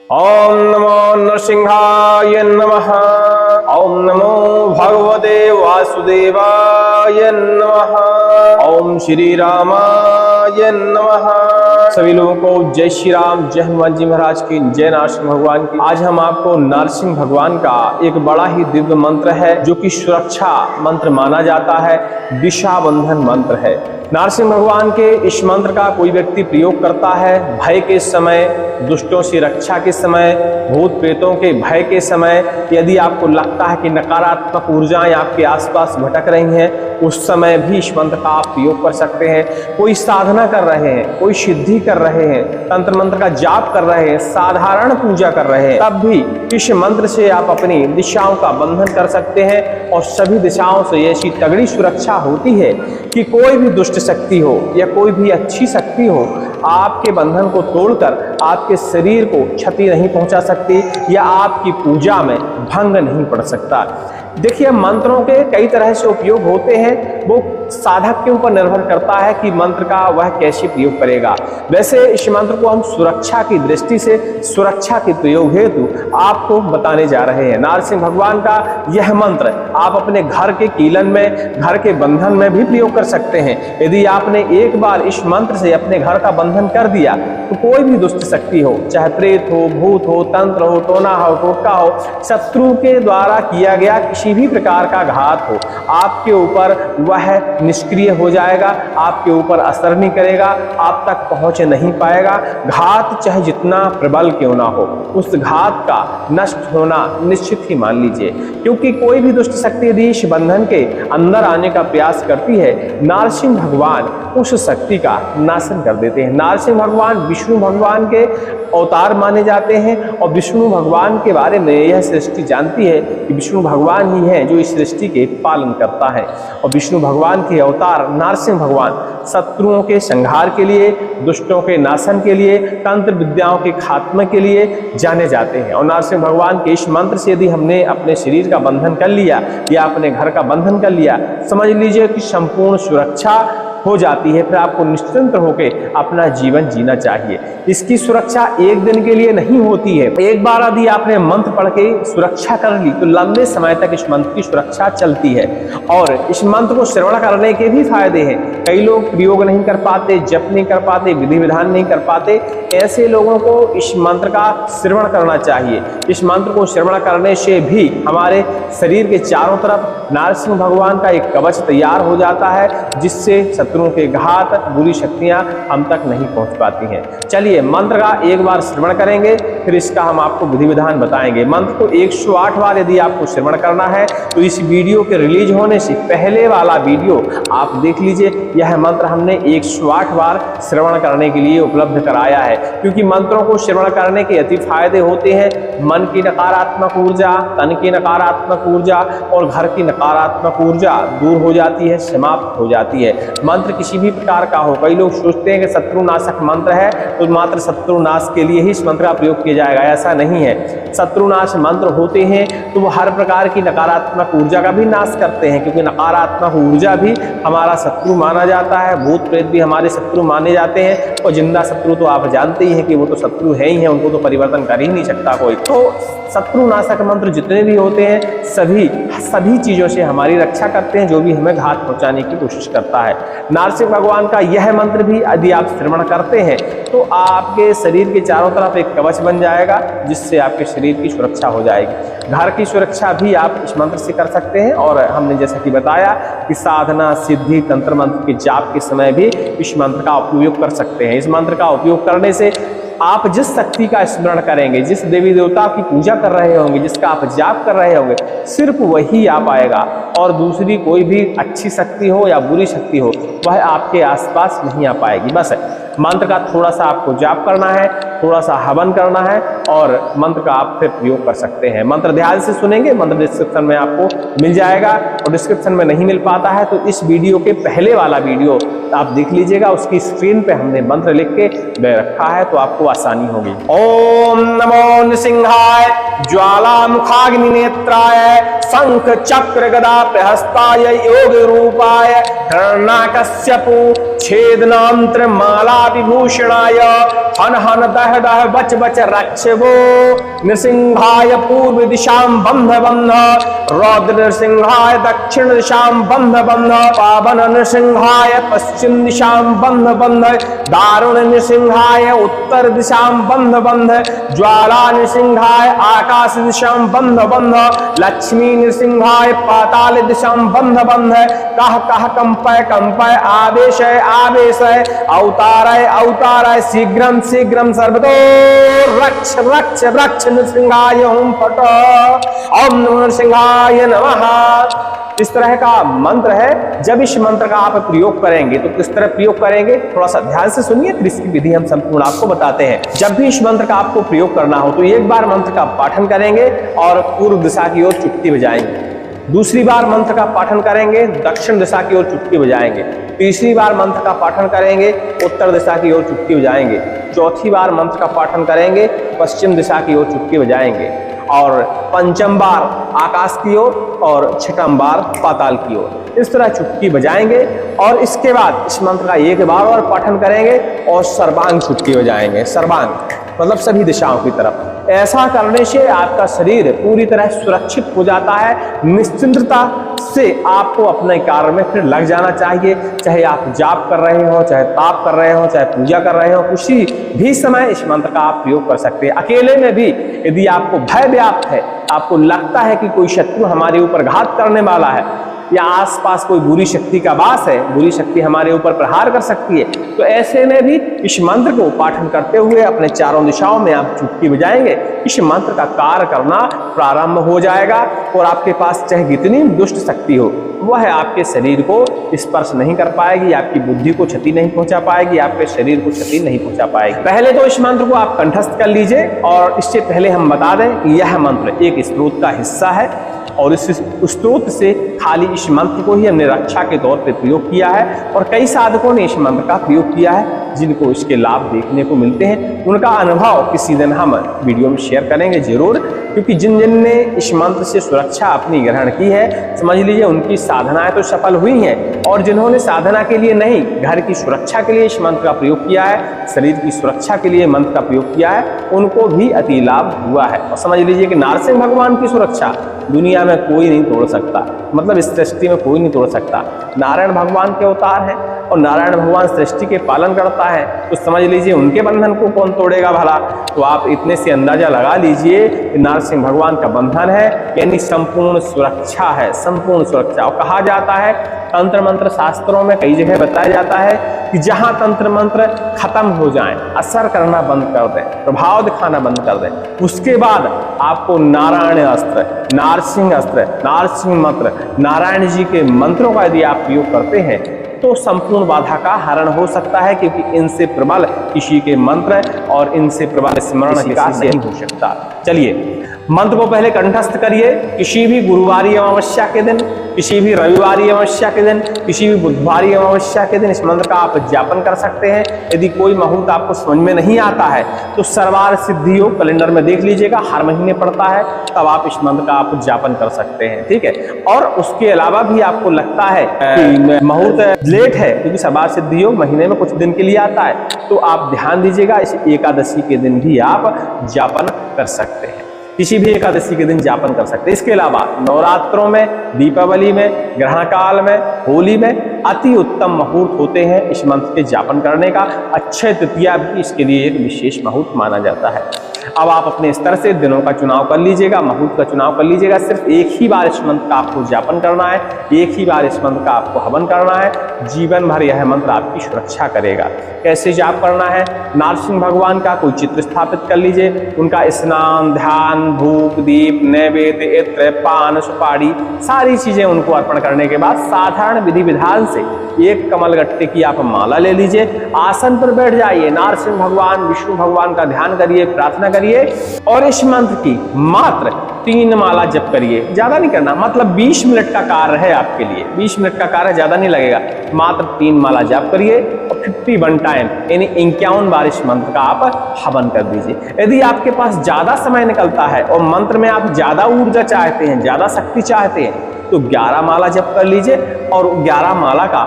ओम नमो नरसिंहाय नमः। ओम नमो भगवते वासुदेवाय नमः। ओम श्री रामाय नमः। सभी लोगों को जय श्री राम, जय हनुमान जी महाराज की, जय नरसिंह भगवान की। आज हम आपको नरसिंह भगवान का एक बड़ा ही दिव्य मंत्र है जो कि सुरक्षा मंत्र माना जाता है, दिशा बंधन मंत्र है। नरसिंह भगवान के इस मंत्र का कोई व्यक्ति प्रयोग करता है भय के समय, दुष्टों से रक्षा के समय, भूत प्रेतों के भय के समय, यदि आपको लगता है कि नकारात्मक ऊर्जाएं आपके आसपास भटक रही हैं, उस समय भी इस मंत्र का आप प्रयोग कर सकते हैं। कोई साधना कर रहे हैं, कोई सिद्धि कर रहे हैं, तंत्र मंत्र का जाप कर रहे हैं, साधारण पूजा कर रहे हैं, तब भी इस मंत्र से आप अपनी दिशाओं का बंधन कर सकते हैं। और सभी दिशाओं से ऐसी तगड़ी सुरक्षा होती है कि कोई भी दुष्ट शक्ति हो या कोई भी अच्छी शक्ति हो, आपके बंधन को तोड़कर आपके शरीर को क्षति नहीं पहुंचा सकती या आपकी पूजा में भंग नहीं पड़ सकता। देखिए, मंत्रों के कई तरह से उपयोग होते हैं, वो साधक के ऊपर निर्भर करता है कि मंत्र का वह कैसे प्रयोग करेगा। वैसे इस मंत्र को हम सुरक्षा की दृष्टि से, सुरक्षा के प्रयोग हेतु आपको बताने जा रहे हैं। नरसिंह भगवान का यह मंत्र आप अपने घर के कीलन में, घर के बंधन में भी प्रयोग कर सकते हैं। यदि आपने एक बार इस मंत्र से अपने घर का बंधन कर दिया तो कोई भी दुष्ट शक्ति हो, चाहे प्रेत हो, भूत हो, तंत्र हो, टोना हो, टोटका हो, शत्रु के द्वारा किया गया किसी भी प्रकार का घात हो, आपके ऊपर वह निष्क्रिय हो जाएगा, आपके ऊपर असर नहीं करेगा, आप तक पहुंच नहीं पाएगा। घात चाहे जितना प्रबल क्यों ना हो, उस घात का नष्ट होना निश्चित ही मान लीजिए। क्योंकि कोई भी दुष्ट शक्ति यदि इस बंधन के अंदर आने का प्रयास करती है, नरसिंह भगवान उस शक्ति का नाशन कर देते हैं। नरसिंह भगवान विष्णु भगवान के अवतार माने जाते हैं और विष्णु भगवान के बारे में यह सृष्टि जानती है कि विष्णु भगवान ही है जो इस सृष्टि के पालन करता है। और विष्णु भगवान के अवतार नरसिंह भगवान शत्रुओं के संहार के लिए, दुष्टों के नाशन के लिए, तंत्र विद्याओं के खात्मे के लिए जाने जाते हैं। और नरसिंह भगवान के इस मंत्र से यदि हमने अपने शरीर का बंधन कर लिया या अपने घर का बंधन कर लिया, समझ लीजिए कि संपूर्ण सुरक्षा हो जाती है। फिर आपको निश्चिंत होकर अपना जीवन जीना चाहिए। इसकी सुरक्षा एक दिन के लिए नहीं होती है। एक बार यदि आपने मंत्र पढ़ के सुरक्षा कर ली तो लंबे समय तक इस मंत्र की सुरक्षा चलती है। और इस मंत्र को श्रवण करने के भी फायदे हैं। कई लोग प्रयोग नहीं कर पाते, जप नहीं कर पाते, विधि विधान नहीं कर पाते, ऐसे लोगों को इस मंत्र का श्रवण करना चाहिए। इस मंत्र को श्रवण करने से भी हमारे शरीर के चारों तरफ नरसिंह भगवान का एक कवच तैयार हो जाता है, जिससे शत्रुओं के घात, बुरी शक्तियां हम तक नहीं पहुंच पाती हैं। चलिए मंत्र का एक बार श्रवण करेंगे, फिर इसका हम आपको विधि विधान बताएंगे। मंत्र को 108 बार यदि आपको श्रवण करना है तो इस वीडियो के रिलीज होने से पहले वाला वीडियो आप देख लीजिए। यह मंत्र हमने 108 बार श्रवण करने के लिए उपलब्ध कराया है, क्योंकि मंत्रों को श्रवण करने के अति फायदे होते हैं। मन की नकारात्मक ऊर्जा, तन की नकारात्मक ऊर्जा और घर की नकारात्मक ऊर्जा दूर हो जाती है, समाप्त हो जाती है। मंत्र किसी भी प्रकार का हो, कई लोग सोचते हैं कि शत्रुनाशक मंत्र है तो मात्र शत्रुनाश के लिए ही इस मंत्र का प्रयोग किया जाएगा, ऐसा नहीं है। शत्रुनाश मंत्र होते हैं तो वो हर प्रकार की नकारात्मक ऊर्जा का भी नाश करते हैं, क्योंकि नकारात्मक ऊर्जा भी हमारा शत्रु माना जाता है, भूत प्रेत भी हमारे शत्रु माने जाते हैं। और जिंदा शत्रु तो आप जानते ही हैं कि वो तो शत्रु है ही है, उनको तो परिवर्तन कर ही नहीं सकता कोई। तो शत्रुनाशक मंत्र जितने भी होते हैं सभी चीजों से हमारी रक्षा करते हैं, जो भी हमें घात पहुंचाने की कोशिश करता है। नरसिंह भगवान का यह मंत्र भी यदि आप श्रवण करते हैं तो आपके शरीर के चारों तरफ एक कवच बन जाएगा, जिससे आपके शरीर की सुरक्षा हो जाएगी। घर की सुरक्षा भी आप इस मंत्र से कर सकते हैं। और हमने जैसा कि बताया कि साधना, सिद्धि, तंत्र मंत्र के जाप के समय भी इस मंत्र का उपयोग कर सकते हैं। इस मंत्र का उपयोग करने से आप जिस शक्ति का स्मरण करेंगे, जिस देवी देवता की पूजा कर रहे होंगे, जिसका आप जाप कर रहे होंगे, सिर्फ वही आ पाएगा और दूसरी कोई भी अच्छी शक्ति हो या बुरी शक्ति हो वह आपके आसपास नहीं आ पाएगी। बस मंत्र का थोड़ा सा आपको जाप करना है, थोड़ा सा हवन करना है और मंत्र का आप फिर प्रयोग कर सकते हैं। मंत्र ध्यान से सुनेंगे, मंत्र डिस्क्रिप्शन में आपको मिल जाएगा। और डिस्क्रिप्शन में नहीं मिल पाता है तो इस वीडियो के पहले वाला वीडियो आप देख लीजिएगा, उसकी स्क्रीन पे हमने मंत्र लिख के दे रखा है, तो आपको आसानी होगी। ओम नमो नृसिंहाय ज्वालामुखाग्नि नेत्राय शंख चक्र गदा प्रहस्ताय योग रूपाय हिरण्याकश्यपु छेदनांत्र माला विभूषणाय हन हन दह दह बच बच रक्ष वो नृसिंहाय पूर्व दिशाम बंध बंध रौद्र नृसिंहाय दक्षिण दिशाम बंध बंध पावन नृसिंहाय पश्चिम दिशाम बंध बंध दारुण नृसिंहाय उत्तर दिशाम बंध बंध ज्वाला नृसिंहाय आकाश दिशाम बंध बंध लक्ष्मी नृसिंहाय पाताल दिशाम बंध बंध कह कह कंपय कंपय आवेश आवेश अवतारय अवतारय शीघ्रम शीघ्रम सर्वतो रक्ष रक्ष रक्ष नृसिंहाय ओम फट ओम नमो नृसिंहाय नमः। इस तरह का मंत्र है। जब इस मंत्र का आप प्रयोग करेंगे तो किस तरह प्रयोग करेंगे, थोड़ा सा ध्यान से सुनिए, फिर इसकी विधि हम संपूर्ण आपको बताते हैं। जब भी इस मंत्र का आपको प्रयोग करना हो तो एक बार मंत्र का पाठन करेंगे और पूर्व दिशा की ओर चुटकी बजाएंगे। दूसरी बार मंत्र का पाठन करेंगे, दक्षिण दिशा की ओर चुटकी बजाएंगे। तीसरी बार मंत्र का पाठन करेंगे, उत्तर दिशा की ओर चुटकी बजाएंगे। चौथी बार मंत्र का पाठन करेंगे, पश्चिम दिशा की ओर चुटकी बजाएंगे। और पंचम बार आकाश की ओर और छठम बार पाताल की ओर। इस तरह चुटकी बजाएंगे और इसके बाद इस मंत्र का एक बार और पाठन करेंगे और सर्वांग चुटकी बजाएंगे। सर्वांग मतलब सभी दिशाओं की तरफ। ऐसा करने से आपका शरीर पूरी तरह सुरक्षित हो जाता है। निश्चिंतता से आपको अपने कार्य में फिर लग जाना चाहिए। चाहे आप जाप कर रहे हो, चाहे ताप कर रहे हो, चाहे पूजा कर रहे हो, किसी भी समय इस मंत्र का आप प्रयोग कर सकते हैं। अकेले में भी यदि आपको भय व्याप्त है, आपको लगता है कि कोई शत्रु हमारे ऊपर घात करने वाला है या आसपास कोई बुरी शक्ति का वास है, बुरी शक्ति हमारे ऊपर प्रहार कर सकती है, तो ऐसे में भी इस मंत्र को पाठन करते हुए अपने चारों दिशाओं में आप चुटकी बजाएंगे। इस मंत्र का कार्य करना प्रारंभ हो जाएगा और आपके पास चाहे कितनी दुष्ट शक्ति हो, वह आपके शरीर को स्पर्श नहीं कर पाएगी, आपकी बुद्धि को क्षति नहीं पहुंचा पाएगी, आपके शरीर को क्षति नहीं पहुंचा पाएगी। पहले तो इस मंत्र को आप कंठस्थ कर लीजिए। और इससे पहले हम बता दें कि यह मंत्र एक स्त्रोत का हिस्सा है और इस स्त्रोत से खाली इस मंत्र को ही हमने रक्षा के तौर पे प्रयोग किया है। और कई साधकों ने इस मंत्र का प्रयोग किया है जिनको इसके लाभ देखने को मिलते हैं। उनका अनुभव किसी दिन हम वीडियो में शेयर करेंगे जरूर, क्योंकि जिन जिन ने इस मंत्र से सुरक्षा अपनी ग्रहण की है, समझ लीजिए उनकी साधनाएं तो सफल हुई हैं। और जिन्होंने साधना के लिए नहीं, घर की सुरक्षा के लिए इस मंत्र का प्रयोग किया है, शरीर की सुरक्षा के लिए मंत्र का प्रयोग किया है, उनको भी अति लाभ हुआ है। और समझ लीजिए कि नरसिंह भगवान की सुरक्षा दुनिया में कोई नहीं तोड़ सकता, मतलब इस सृष्टि में कोई नहीं तोड़ सकता। नारायण भगवान के अवतार हैं और नारायण भगवान सृष्टि के पालन करता है, तो समझ लीजिए उनके बंधन को कौन तोड़ेगा भला। तो आप इतने से अंदाजा लगा लीजिए कि नरसिंह भगवान का बंधन है, यानी संपूर्ण सुरक्षा है, संपूर्ण सुरक्षा। और कहा जाता है तंत्र मंत्र शास्त्रों में कई जगह बताया जाता है कि जहां तंत्र मंत्र खत्म हो जाएं, असर करना बंद कर दें, प्रभाव दिखाना बंद कर दें, उसके बाद आपको नारायण अस्त्र, नारसिंह अस्त्र, नारसिंह मंत्र, नारायण जी के मंत्रों का यदि आप प्रयोग करते हैं तो संपूर्ण बाधा का हरण हो सकता है, क्योंकि इनसे प्रबल किसी के मंत्र और इनसे प्रबल स्मरण नहीं हो सकता। चलिए मंत्र को पहले कंठस्थ करिए। किसी भी गुरुवारी अमावस्या के दिन, किसी भी रविवारी अमावस्या के दिन, किसी भी बुधवारी अमावस्या के दिन इस मंत्र का आप जापन कर सकते हैं। यदि कोई मुहूर्त आपको समझ में नहीं आता है तो सर्वार सिद्धि योग कैलेंडर में देख लीजिएगा, हर महीने पड़ता है, तब आप इस मंत्र का आप जापन कर सकते हैं। ठीक है। और उसके अलावा भी आपको लगता है कि मुहूर्त लेट है, क्योंकि सर्वार सिद्धि योग महीने में कुछ दिन के लिए आता है, तो आप ध्यान दीजिएगा, इस एकादशी के दिन भी आप जापन कर सकते हैं। किसी भी एकादशी के दिन जापन कर सकते हैं। इसके अलावा नवरात्रों में, दीपावली में, ग्रहण काल में, होली में अति उत्तम मुहूर्त होते हैं इस मंत्र के जापन करने का। अक्षय तृतीया भी इसके लिए एक विशेष मुहूर्त माना जाता है। अब आप अपने स्तर से दिनों का चुनाव कर लीजिएगा, मुहूर्त का चुनाव कर लीजिएगा। सिर्फ एक ही बार इस मंत्र का आपको जापन करना है, एक ही बार इस मंत्र का आपको हवन करना है। जीवन भर यह मंत्र आपकी सुरक्षा करेगा। कैसे जाप करना है? नरसिंह भगवान का कोई चित्र स्थापित कर लीजिए, उनका स्नान, ध्यान, धूप, दीप, नैवेद्य, इत्र, पान, सुपारी, सारी चीजें उनको अर्पण करने के बाद साधारण विधि विधान से एक कमल गट्टे की आप माला ले लीजिए, आसन पर बैठ जाइए, नरसिंह भगवान, विष्णु भगवान का ध्यान करिए, प्रार्थना करिए और इस मंत्र की मात्र 3 माला जप करिए। ज्यादा नहीं करना, मतलब 20 मिनट का कार्य है आपके लिए, 20 मिनट का कार्य, ज्यादा नहीं लगेगा। मात्र 3 माला जप करिए और 51 टाइम यानी 51 बार इस मंत्र का आप हवन कर दीजिए। यदि आपके पास ज्यादा समय निकलता है और मंत्र में आप ज्यादा ऊर्जा चाहते हैं, ज्यादा शक्ति चाहते हैं, तो 11 माला जप कर लीजिए और 11 माला का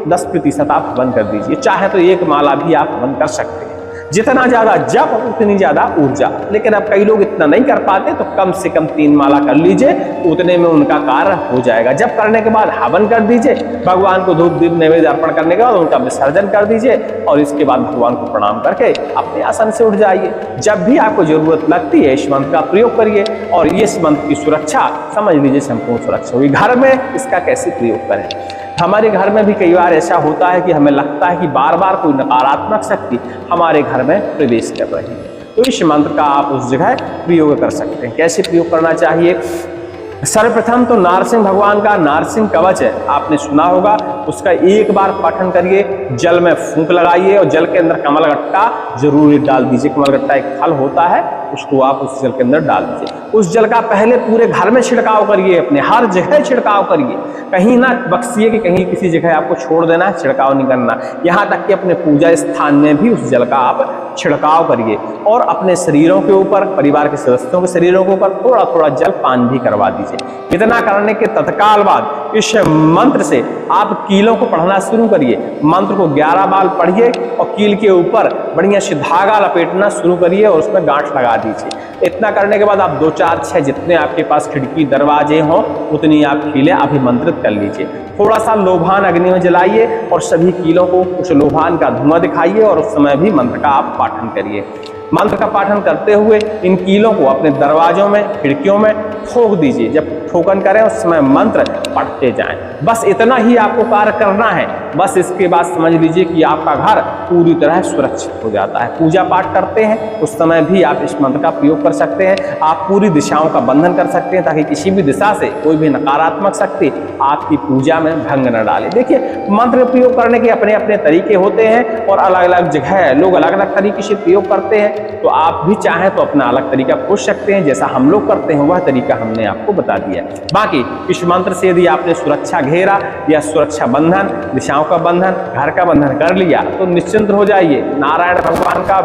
10% आप हवन कर दीजिए। चाहे तो 1 माला भी आप हवन कर सकते हैं। जितना ज्यादा जप उतनी ज्यादा ऊर्जा। लेकिन अब कई लोग इतना नहीं कर पाते, तो कम से कम 3 माला कर लीजिए, उतने में उनका कार्य हो जाएगा। जप करने के बाद हवन कर दीजिए, भगवान को धूप दीप नैवेद्य अर्पण करने के बाद उनका विसर्जन कर दीजिए और इसके बाद भगवान को प्रणाम करके अपने आसन से उठ जाइए। जब भी आपको जरूरत लगती है इस मंत्र का प्रयोग करिए और इस मंत्र की सुरक्षा समझ लीजिए संपूर्ण सुरक्षा हुई। घर में इसका कैसे प्रयोग करें? हमारे घर में भी कई बार ऐसा होता है कि हमें लगता है कि बार बार कोई नकारात्मक शक्ति हमारे घर में प्रवेश कर रही है, तो इस मंत्र का आप उस जगह प्रयोग कर सकते हैं। कैसे प्रयोग करना चाहिए? सर्वप्रथम तो नारसिंह भगवान का नारसिंह कवच है, आपने सुना होगा, उसका एक बार पठन करिए, जल में फूंक लगाइए और जल के अंदर कमलगट्टा जरूर डाल दीजिए। कमलगट्टा एक फल होता है, उसको आप उस जल के अंदर डाल दीजिए। उस जल का पहले पूरे घर में छिड़काव करिए, अपने हर जगह छिड़काव करिए, कहीं ना बख्शिए कि कहीं किसी जगह आपको छोड़ देना, छिड़काव नहीं करना। यहाँ तक कि अपने पूजा स्थान में भी उस जल का आप छिड़काव करिए और अपने शरीरों के ऊपर, परिवार के सदस्यों के शरीरों के ऊपर थोड़ा थोड़ा जल पान भी करवा दीजिए। इतना करने के तत्काल बाद इस मंत्र से आप कीलों को पढ़ना शुरू करिए। मंत्र को 11 बार पढ़िए और कील के ऊपर बढ़िया से धागा लपेटना शुरू करिए और उसमें गांठ लगा दीजिए। इतना करने के बाद आप 2, 4, 6 जितने आपके पास खिड़की दरवाजे हों उतनी आप कीलें अभिमंत्रित कर लीजिए। थोड़ा सा लोभान अग्नि में जलाइए और सभी कीलों को उस लोभान का धुआं दिखाइए और उस समय भी मंत्र का आप पाठन करिए। मंत्र का पाठन करते हुए इन कीलों को अपने दरवाजों में, खिड़कियों में ठोक दीजिए। जब ठोकन करें उस समय मंत्र पढ़ते जाएं। बस इतना ही आपको कार्य करना है। बस इसके बाद समझ लीजिए कि आपका घर पूरी तरह सुरक्षित हो जाता है। पूजा पाठ करते हैं उस समय भी आप इस मंत्र का प्रयोग कर सकते हैं। आप पूरी दिशाओं का बंधन कर सकते हैं ताकि किसी भी दिशा से कोई भी नकारात्मक शक्ति आपकी पूजा में भंग न डाले। देखिए, मंत्र प्रयोग करने के अपने अपने तरीके होते हैं और अलग अलग जगह लोग अलग अलग तरीके से प्रयोग करते हैं, तो आप भी चाहें तो अपना अलग तरीका पूछ सकते हैं। जैसा हम लोग करते हैं वह तरीका हमने आपको बता दिया। बाकी इस मंत्र से यदि आपने सुरक्षा घेरा या सुरक्षा बंधन, दिशाओं का बंधन, घर का बंधन कर लिया तो निश्चिंत हो जाइए। नारायण भगवान का,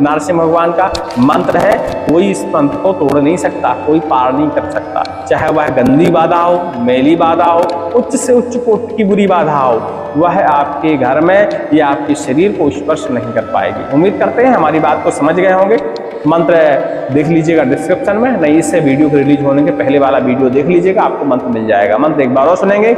नरसिंह भगवान का मंत्र है, कोई इस मंत्र को तोड़ नहीं सकता, कोई पार नहीं कर सकता। चाहे वह गंदी बाधा हो, मैली बाधा हो, उच्च से उच्च कोटि की बुरी बाधा हो, वह आपके घर में या आपके शरीर को स्पर्श नहीं कर पाएगी। उम्मीद करते हैं हमारी बात को समझ गए होंगे। मंत्र देख लीजिएगा डिस्क्रिप्शन में, नहीं इससे वीडियो के रिलीज होने के पहले वाला वीडियो देख लीजिएगा, आपको मंत्र मिल जाएगा। मंत्र एक बार और सुनेंगे।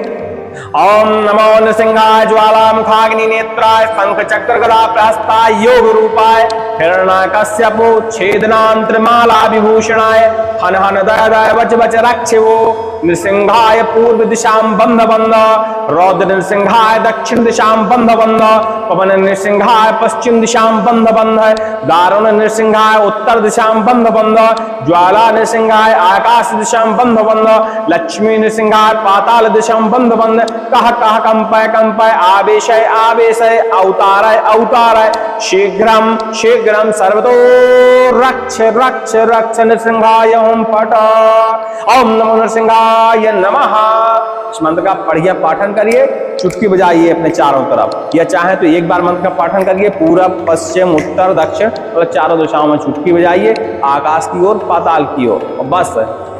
ओम नमो नृसिंहाय ज्वालामुखाग्नि नेत्राय शंख चक्र गदा प्रहस्ताय योग रूपाय हिरण्यकश्यपो छेदनांतरमाला विभूषणाय हन हन दय दय वच वच रक्षिवो नृसिंहाय पूर्व दिशां बंध बंध रौद्र नृसिंहाय दक्षिण दिशां बंध बंध पवन नृसिंहाय पश्चिम दिशां बंध बंध दारुण नृसिंहाय उत्तर दिशां बंध बंध ज्वाला नृसिंहाय आकाश दिशां बंध बंध लक्ष्मी नृसिंहाय पाताल दिशां बंध बंध कह कह कंपय कंपय आवेशय आवेशय अवतारय अवतारय शीघ्रम शीघ्रम सर्वतो रक्ष रक्ष रक्ष नृसिंहाय ओम पट। ओम नमो नृसिंहाय नमः। इस मंत्र का बढ़िया पाठन करिए, चुटकी बजाइए अपने चारों तरफ, या चाहे तो एक बार मंत्र का पाठन करिए पूरब पश्चिम उत्तर दक्षिण और चारों दिशाओं में चुटकी बजाइए, आकाश की ओर पाताल की ओर, और बस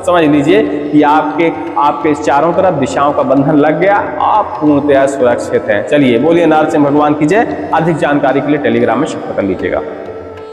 समझ लीजिए कि आपके चारों तरफ दिशाओं का बंधन लग गया, आप पूर्णतया सुरक्षित हैं। चलिए बोलिए नरसिंह भगवान की जय। अधिक जानकारी के लिए टेलीग्राम में संपर्क कर लीजिएगा।